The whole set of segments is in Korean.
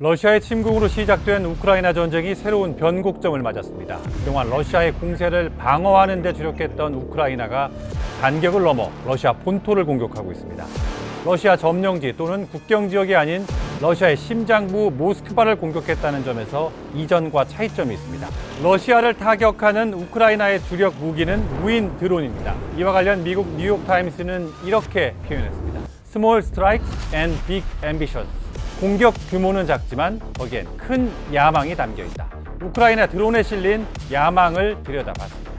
러시아의 침공으로 시작된 우크라이나 전쟁이 새로운 변곡점을 맞았습니다. 그동안 러시아의 공세를 방어하는 데 주력했던 우크라이나가 반격을 넘어 러시아 본토를 공격하고 있습니다. 러시아 점령지 또는 국경 지역이 아닌 러시아의 심장부 모스크바를 공격했다는 점에서 이전과 차이점이 있습니다. 러시아를 타격하는 우크라이나의 주력 무기는 무인 드론입니다. 이와 관련 미국 뉴욕타임스는 이렇게 표현했습니다. Small strikes and big ambitions. 공격 규모는 작지만 거기엔 큰 야망이 담겨 있다. 우크라이나 드론에 실린 야망을 들여다봤습니다.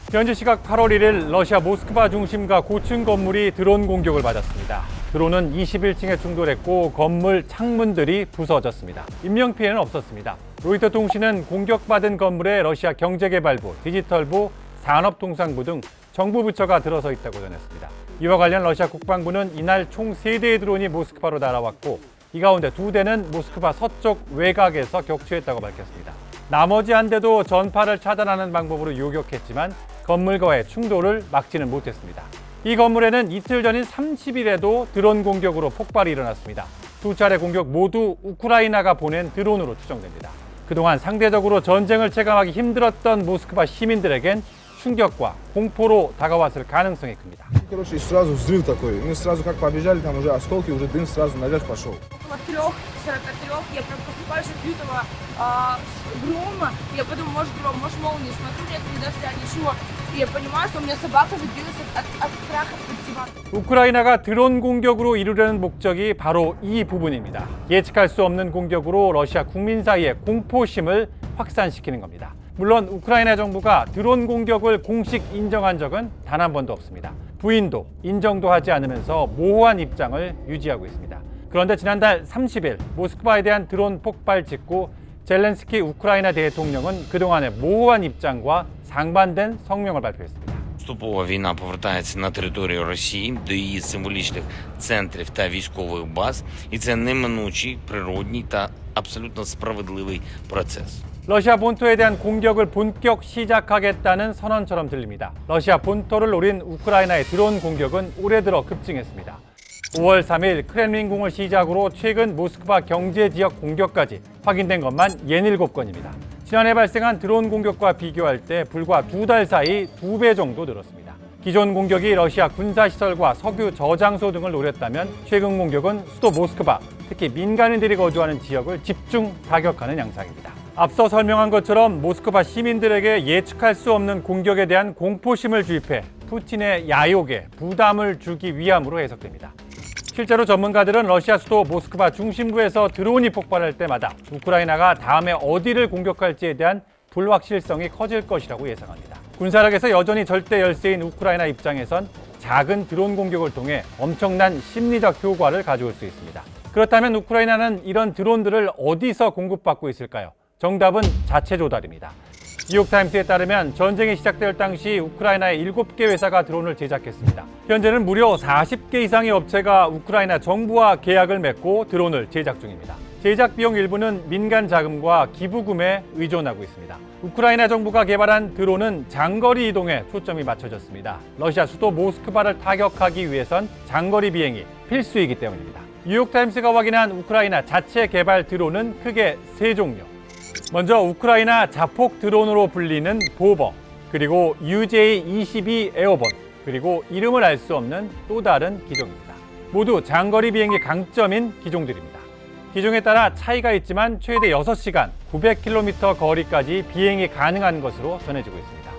현지 시각 8월 1일 러시아 모스크바 중심가 고층 건물이 드론 공격을 받았습니다. 드론은 21층에 충돌했고 건물 창문들이 부서졌습니다. 인명피해는 없었습니다. 로이터 통신은 공격받은 건물에 러시아 경제개발부, 디지털부, 산업통상부 등 정부 부처가 들어서 있다고 전했습니다. 이와 관련 러시아 국방부는 이날 총 3대의 드론이 모스크바로 날아왔고 이 가운데 2대는 모스크바 서쪽 외곽에서 격추했다고 밝혔습니다. 나머지 한 대도 전파를 차단하는 방법으로 요격했지만 건물과의 충돌을 막지는 못했습니다. 이 건물에는 이틀 전인 30일에도 드론 공격으로 폭발이 일어났습니다. 2차례 공격 모두 우크라이나가 보낸 드론으로 추정됩니다. 그동안 상대적으로 전쟁을 체감하기 힘들었던 모스크바 시민들에겐 충격과 공포로 다가왔을 가능성이 큽니다. Короче, и сразу взрыв такой. Мы сразу как побежали, там уже осколки, уже дым сразу наверх пошел. От 3:43 я прям просыпаюсь от лютого грома. Я подумала, может гром, может молния. Смотрю, нет ни дождя, ничего. И я понимаю, что у меня собака забилась от страха под диван. 우크라이나가 드론 공격으로 이루려는 목적이 바로 이 부분입니다. 예측할 수 없는 공격으로 러시아 국민 사이에 공포심을 확산시키는 겁니다. 물론 우크라이나 정부가 드론 공격을 공식 인정한 적은 단 한 번도 없습니다. 부인도 인정도 하지 않으면서 모호한 입장을 유지하고 있습니다. 그런데 지난달 30일 모스크바에 대한 드론 폭발 직후 젤렌스키 우크라이나 대통령은 그동안의 모호한 입장과 상반된 성명을 발표했습니다. Поступова війна повертається на територію Росії до її символічних центрів та військових баз, і це неминучий, природній та абсолютно справедливий процес. 러시아 본토에 대한 공격을 본격 시작하겠다는 선언처럼 들립니다. 러시아 본토를 노린 우크라이나의 드론 공격은 올해 들어 급증했습니다. 5월 3일 크렘린궁을 시작으로 최근 모스크바 경제지역 공격까지 확인된 것만 67건입니다. 지난해 발생한 드론 공격과 비교할 때 불과 2달 사이 2배 정도 늘었습니다. 기존 공격이 러시아 군사시설과 석유 저장소 등을 노렸다면 최근 공격은 수도 모스크바, 특히 민간인들이 거주하는 지역을 집중 타격하는 양상입니다. 앞서 설명한 것처럼 모스크바 시민들에게 예측할 수 없는 공격에 대한 공포심을 주입해 푸틴의 야욕에 부담을 주기 위함으로 해석됩니다. 실제로 전문가들은 러시아 수도 모스크바 중심부에서 드론이 폭발할 때마다 우크라이나가 다음에 어디를 공격할지에 대한 불확실성이 커질 것이라고 예상합니다. 군사력에서 여전히 절대 열세인 우크라이나 입장에선 작은 드론 공격을 통해 엄청난 심리적 효과를 가져올 수 있습니다. 그렇다면 우크라이나는 이런 드론들을 어디서 공급받고 있을까요? 정답은 자체 조달입니다. 뉴욕타임스에 따르면 전쟁이 시작될 당시 우크라이나의 7개 회사가 드론을 제작했습니다. 현재는 무려 40개 이상의 업체가 우크라이나 정부와 계약을 맺고 드론을 제작 중입니다. 제작 비용 일부는 민간 자금과 기부 구매에 의존하고 있습니다. 우크라이나 정부가 개발한 드론은 장거리 이동에 초점이 맞춰졌습니다. 러시아 수도 모스크바를 타격하기 위해선 장거리 비행이 필수이기 때문입니다. 뉴욕타임스가 확인한 우크라이나 자체 개발 드론은 크게 3종류. 먼저 우크라이나 자폭 드론으로 불리는 보버, 그리고 UJ-22 에어본, 그리고 이름을 알 수 없는 또 다른 기종입니다. 모두 장거리 비행이 강점인 기종들입니다. 기종에 따라 차이가 있지만 최대 6시간, 900km 거리까지 비행이 가능한 것으로 전해지고 있습니다.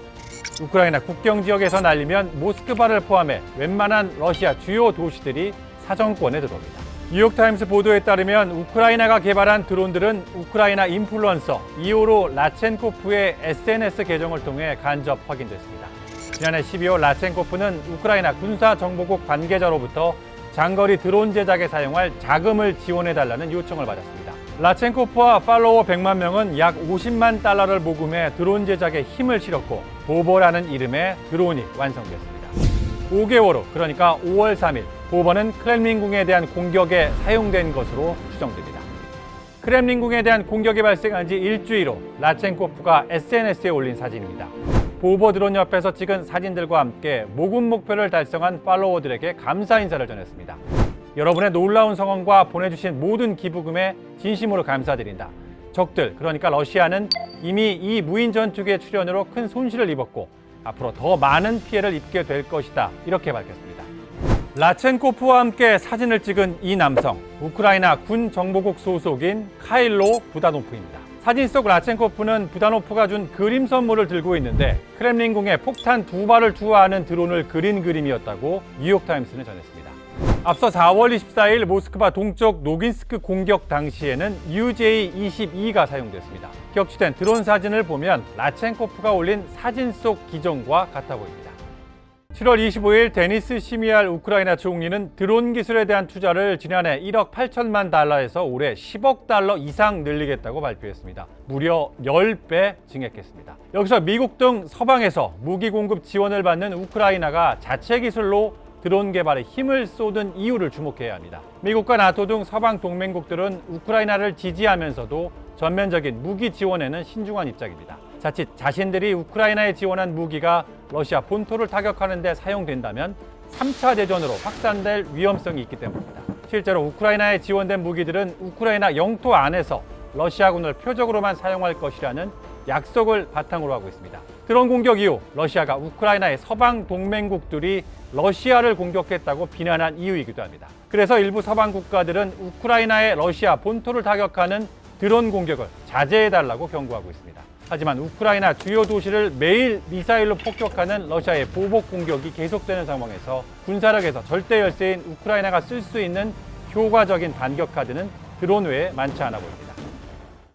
우크라이나 국경 지역에서 날리면 모스크바를 포함해 웬만한 러시아 주요 도시들이 사정권에 들어옵니다. 뉴욕타임스 보도에 따르면 우크라이나가 개발한 드론들은 우크라이나 인플루언서 이오로 라첸코프의 SNS 계정을 통해 간접 확인됐습니다. 지난해 12월 라첸코프는 우크라이나 군사정보국 관계자로부터 장거리 드론 제작에 사용할 자금을 지원해달라는 요청을 받았습니다. 라첸코프와 팔로워 100만 명은 약 50만 달러를 모금해 드론 제작에 힘을 실었고 보버라는 이름의 드론이 완성됐습니다. 5개월 후, 그러니까 5월 3일, 보버는 크렘린궁에 대한 공격에 사용된 것으로 추정됩니다. 크렘린궁에 대한 공격이 발생한 지 일주일 후 라첸코프가 SNS에 올린 사진입니다. 보버 드론 옆에서 찍은 사진들과 함께 모금 목표를 달성한 팔로워들에게 감사 인사를 전했습니다. 여러분의 놀라운 성원과 보내주신 모든 기부금에 진심으로 감사드린다. 적들, 그러니까 러시아는 이미 이 무인 전투기의 출현으로 큰 손실을 입었고 앞으로 더 많은 피해를 입게 될 것이다. 이렇게 밝혔습니다. 라첸코프와 함께 사진을 찍은 이 남성, 우크라이나 군 정보국 소속인 카일로 부다노프입니다. 사진 속 라첸코프는 부다노프가 준 그림 선물을 들고 있는데 크렘린궁에 폭탄 2발을 투하하는 드론을 그린 그림이었다고 뉴욕타임스는 전했습니다. 앞서 4월 24일 모스크바 동쪽 노긴스크 공격 당시에는 UJ-22가 사용됐습니다. 격추된 드론 사진을 보면 라첸코프가 올린 사진 속 기종과 같아 보입니다. 7월 25일 데니스 시미알 우크라이나 총리는 드론 기술에 대한 투자를 지난해 1억 8천만 달러에서 올해 10억 달러 이상 늘리겠다고 발표했습니다. 무려 10배 증액했습니다. 여기서 미국 등 서방에서 무기 공급 지원을 받는 우크라이나가 자체 기술로 드론 개발에 힘을 쏟은 이유를 주목해야 합니다. 미국과 나토 등 서방 동맹국들은 우크라이나를 지지하면서도 전면적인 무기 지원에는 신중한 입장입니다. 자칫 자신들이 우크라이나에 지원한 무기가 러시아 본토를 타격하는 데 사용된다면 3차 대전으로 확산될 위험성이 있기 때문입니다. 실제로 우크라이나에 지원된 무기들은 우크라이나 영토 안에서 러시아군을 표적으로만 사용할 것이라는 약속을 바탕으로 하고 있습니다. 드론 공격 이후 러시아가 우크라이나의 서방 동맹국들이 러시아를 공격했다고 비난한 이유이기도 합니다. 그래서 일부 서방 국가들은 우크라이나의 러시아 본토를 타격하는 드론 공격을 자제해달라고 경고하고 있습니다. 하지만 우크라이나 주요 도시를 매일 미사일로 폭격하는 러시아의 보복 공격이 계속되는 상황에서 군사력에서 절대 열세인 우크라이나가 쓸 수 있는 효과적인 반격 카드는 드론 외에 많지 않아 보입니다.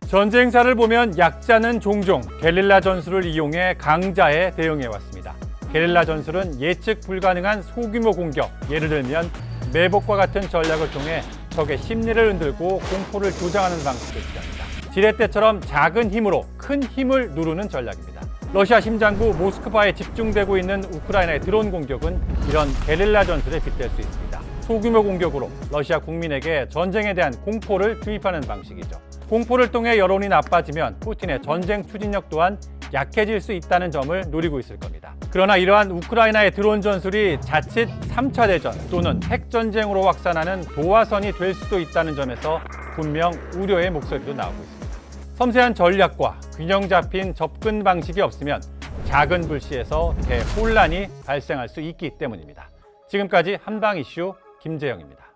전쟁사를 보면 약자는 종종 게릴라 전술을 이용해 강자에 대응해왔습니다. 게릴라 전술은 예측 불가능한 소규모 공격, 예를 들면 매복과 같은 전략을 통해 적의 심리를 흔들고 공포를 조장하는 방식을 취합니다. 지렛대처럼 작은 힘으로 큰 힘을 누르는 전략입니다. 러시아 심장부 모스크바에 집중되고 있는 우크라이나의 드론 공격은 이런 게릴라 전술에 빗댈 수 있습니다. 소규모 공격으로 러시아 국민에게 전쟁에 대한 공포를 주입하는 방식이죠. 공포를 통해 여론이 나빠지면 푸틴의 전쟁 추진력 또한 약해질 수 있다는 점을 노리고 있을 겁니다. 그러나 이러한 우크라이나의 드론 전술이 자칫 3차 대전 또는 핵전쟁으로 확산하는 도화선이 될 수도 있다는 점에서 분명 우려의 목소리도 나오고 있습니다. 섬세한 전략과 균형 잡힌 접근 방식이 없으면 작은 불씨에서 대혼란이 발생할 수 있기 때문입니다. 지금까지 한방 이슈 김재영입니다.